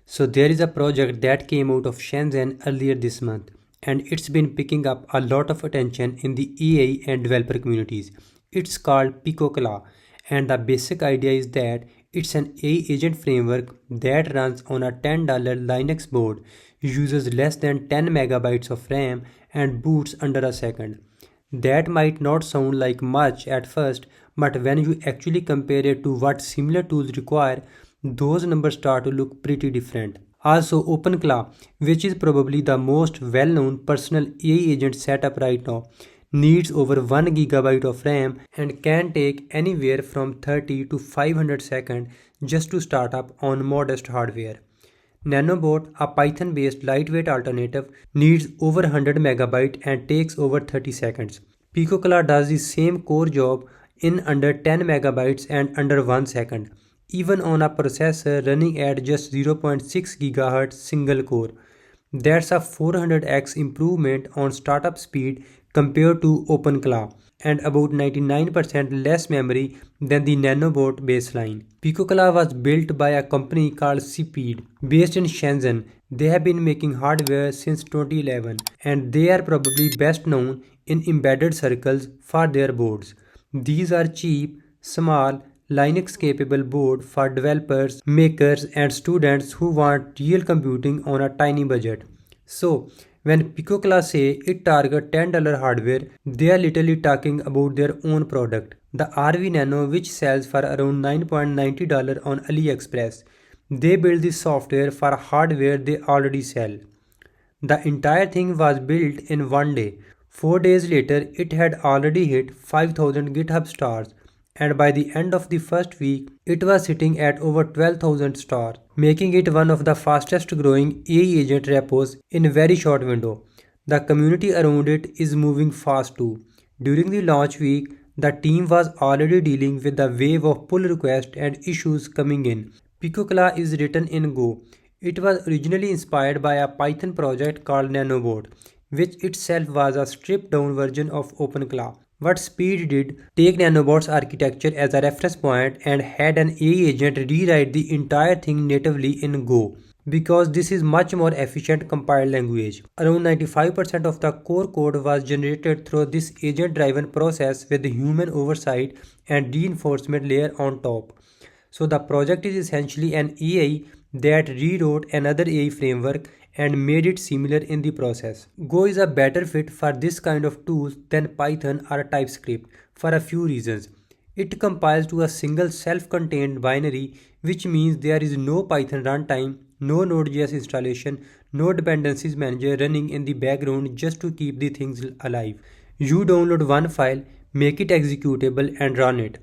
So there is a project that came out of Shenzhen earlier this month, and it's been picking up a lot of attention in the AI and developer communities. It's called PicoClaw, and the basic idea is that it's an AI agent framework that runs on a $10 Linux board, uses less than 10 megabytes of RAM, and boots under a second. That might not sound like much at first, but when you actually compare it to what similar tools require, those numbers start to look pretty different. Also, OpenClaw, which is probably the most well-known personal AI agent setup right now, needs over 1 gigabyte of RAM and can take anywhere from 30 to 500 seconds just to start up on modest hardware. Nanobot, a Python-based lightweight alternative, needs over 100 megabyte and takes over 30 seconds. PicoClaw does the same core job in under 10 megabytes and under 1 second, even on a processor running at just 0.6 GHz single core. That's a 400x improvement on startup speed compared to OpenClaw, and about 99% less memory than the Nanobot baseline. PicoClaw was built by a company called Sipeed, based in Shenzhen. They have been making hardware since 2011, and they are probably best known in embedded circles for their boards. These are cheap, small, Linux-capable board for developers, makers, and students who want real computing on a tiny budget. So, when PicoClaw say it targets $10 hardware, they are literally talking about their own product, the RV Nano, which sells for around $9.90 on AliExpress. They build this software for hardware they already sell. The entire thing was built in one day. 4 days later, it had already hit 5,000 GitHub stars, and by the end of the first week, it was sitting at over 12,000 stars, making it one of the fastest growing AI agent repos in a very short window. The community around it is moving fast too. During the launch week, the team was already dealing with the wave of pull requests and issues coming in. PicoClaw is written in Go. It was originally inspired by a Python project called Nanobot, which itself was a stripped down version of OpenClaw. What Speed did, take Nanobot's architecture as a reference point and had an AI agent rewrite the entire thing natively in Go, because this is much more efficient compiled language. Around 95% of the core code was generated through this agent-driven process with human oversight and reinforcement layer on top. So the project is essentially an AI that rewrote another AI framework and made it similar in the process. Go is a better fit for this kind of tools than Python or TypeScript for a few reasons. It compiles to a single self-contained binary, which means there is no Python runtime, no Node.js installation, no dependencies manager running in the background just to keep the things alive. You download one file, make it executable and run it.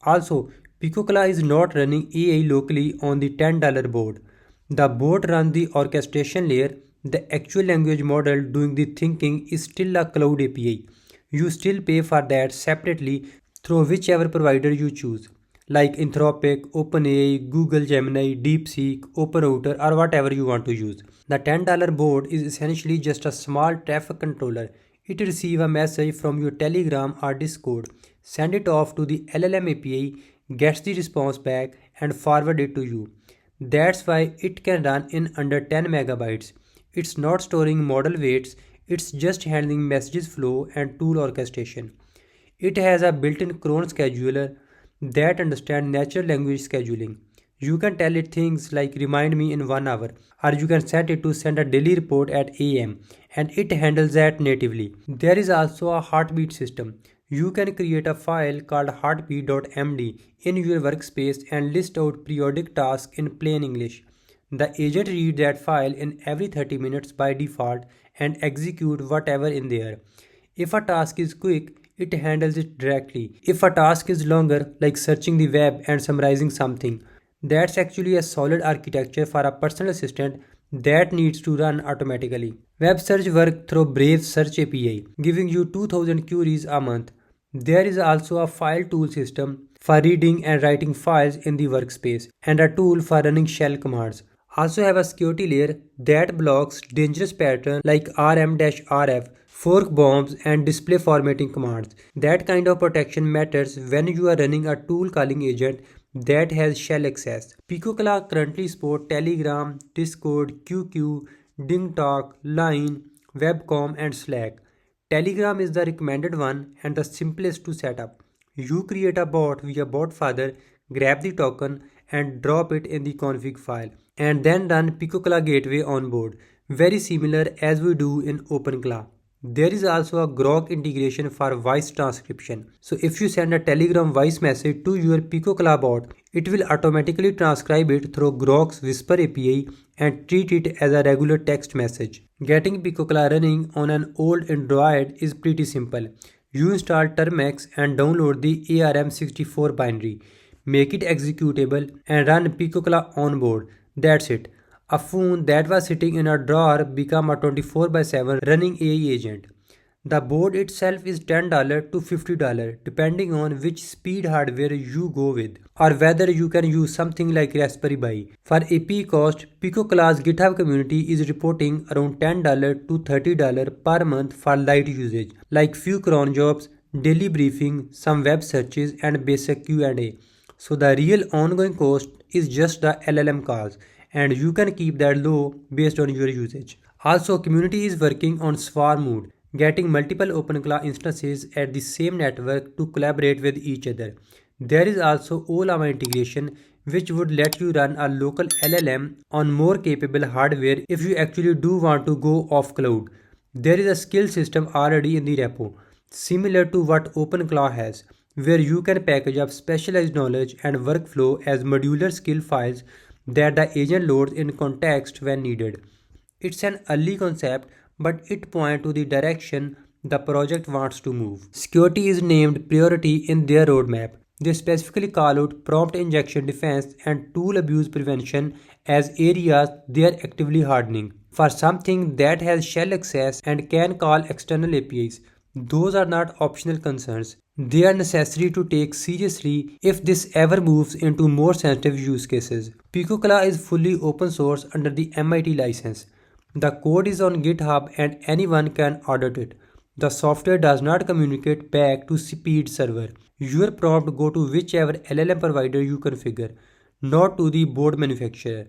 Also, PicoClaw is not running AI locally on the $10 board. The board runs the orchestration layer. The actual language model doing the thinking is still a cloud API. You still pay for that separately through whichever provider you choose, like Anthropic, OpenAI, Google Gemini, DeepSeek, OpenRouter, or whatever you want to use. The $10 board is essentially just a small traffic controller. It receives a message from your Telegram or Discord, send it off to the LLM API, gets the response back, and forward it to you. That's why it can run in under 10 megabytes. It's not storing model weights, it's just handling messages flow and tool orchestration. It has a built-in cron scheduler that understands natural language scheduling. You can tell it things like remind me in 1 hour, or you can set it to send a daily report at AM, and it handles that natively. There is also a heartbeat system. You can create a file called heartbeat.md in your workspace and list out periodic tasks in plain English. The agent reads that file in every 30 minutes by default and execute whatever in there. If a task is quick, it handles it directly. If a task is longer, like searching the web and summarizing something, that's actually a solid architecture for a personal assistant that needs to run automatically. Web search works through Brave Search API, giving you 2000 queries a month. There is also a file tool system for reading and writing files in the workspace, and a tool for running shell commands. Also have a security layer that blocks dangerous patterns like rm-rf, fork bombs, and display formatting commands. That kind of protection matters when you are running a tool calling agent that has shell access. PicoClaw currently supports Telegram, Discord, QQ, DingTalk, Line, Webcom and Slack. Telegram is the recommended one and the simplest to set up. You create a bot via botfather, grab the token and drop it in the config file and then run PicoClaw gateway on board, very similar as we do in OpenClaw. There is also a Grok integration for voice transcription. So if you send a Telegram voice message to your PicoClaw bot, it will automatically transcribe it through Grok's Whisper API and treat it as a regular text message. Getting PicoClaw running on an old Android is pretty simple. You install Termex and download the ARM64 binary. Make it executable and run PicoClaw on board. That's it. A phone that was sitting in a drawer became a 24/7 running AI agent. The board itself is $10 to $50 depending on which speed hardware you go with or whether you can use something like Raspberry Pi. For AP cost, PicoClaw's GitHub community is reporting around $10 to $30 per month for light usage like few cron jobs, daily briefing, some web searches and basic Q&A. So the real ongoing cost is just the LLM calls and you can keep that low based on your usage. Also, community is working on swarm mode, getting multiple OpenClaw instances at the same network to collaborate with each other. There is also OLAMA integration which would let you run a local LLM on more capable hardware if you actually do want to go off cloud. There is a skill system already in the repo, similar to what OpenClaw has, where you can package up specialized knowledge and workflow as modular skill files that the agent loads in context when needed. It's an early concept, but it points to the direction the project wants to move. Security is named priority in their roadmap. They specifically call out prompt injection defense and tool abuse prevention as areas they are actively hardening. For something that has shell access and can call external APIs, those are not optional concerns. They are necessary to take seriously if this ever moves into more sensitive use cases. PicoClaw is fully open source under the MIT license. The code is on GitHub and anyone can audit it. The software does not communicate back to Sipeed server. Your prompt go to whichever LLM provider you configure, not to the board manufacturer.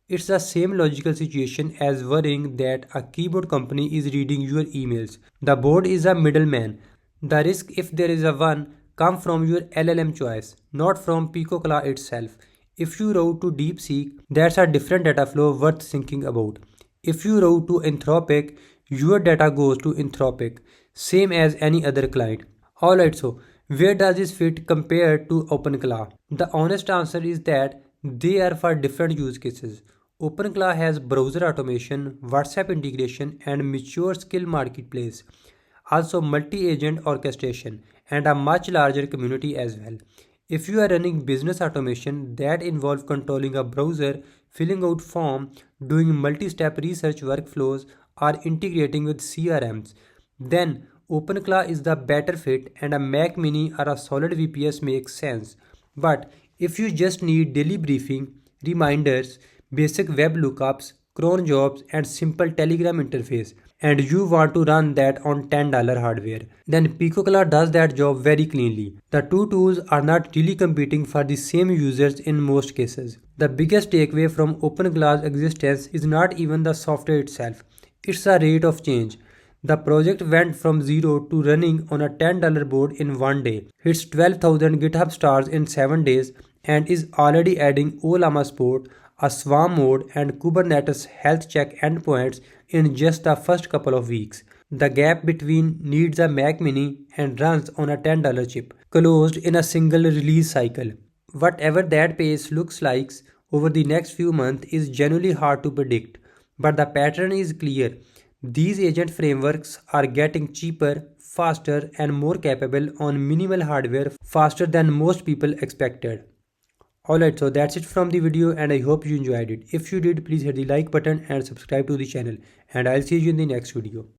It's the same logical situation as worrying that a keyboard company is reading your emails. The board is a middleman. The risk, if there is a one, come from your LLM choice, not from PicoClaw itself. If you route to DeepSeek, that's a different data flow worth thinking about. If you route to Anthropic, your data goes to Anthropic, same as any other client. Alright, so where does this fit compared to OpenClaw? The honest answer is that they are for different use cases. OpenClaw has browser automation, WhatsApp integration, and mature skill marketplace. Also multi-agent orchestration and a much larger community as well. If you are running business automation that involve controlling a browser, filling out form, doing multi-step research workflows, or integrating with CRMs, then OpenClaw is the better fit and a Mac Mini or a solid VPS makes sense. But if you just need daily briefing, reminders, basic web lookups, cron jobs and simple Telegram interface, and you want to run that on $10 hardware, then PicoClaw does that job very cleanly. The two tools are not really competing for the same users in most cases. The biggest takeaway from OpenClaw's existence is not even the software itself, it's the rate of change. The project went from zero to running on a $10 board in one day, hits 12,000 GitHub stars in 7 days, and is already adding OLAMA support, a swarm mode, and Kubernetes health check endpoints in just the first couple of weeks. The gap between needs a Mac Mini and runs on a $10 chip, closed in a single release cycle. Whatever that pace looks like over the next few months is genuinely hard to predict, but the pattern is clear. These agent frameworks are getting cheaper, faster, and more capable on minimal hardware faster than most people expected. Alright, so that's it from the video and I hope you enjoyed it. If you did, please hit the like button and subscribe to the channel, and I'll see you in the next video.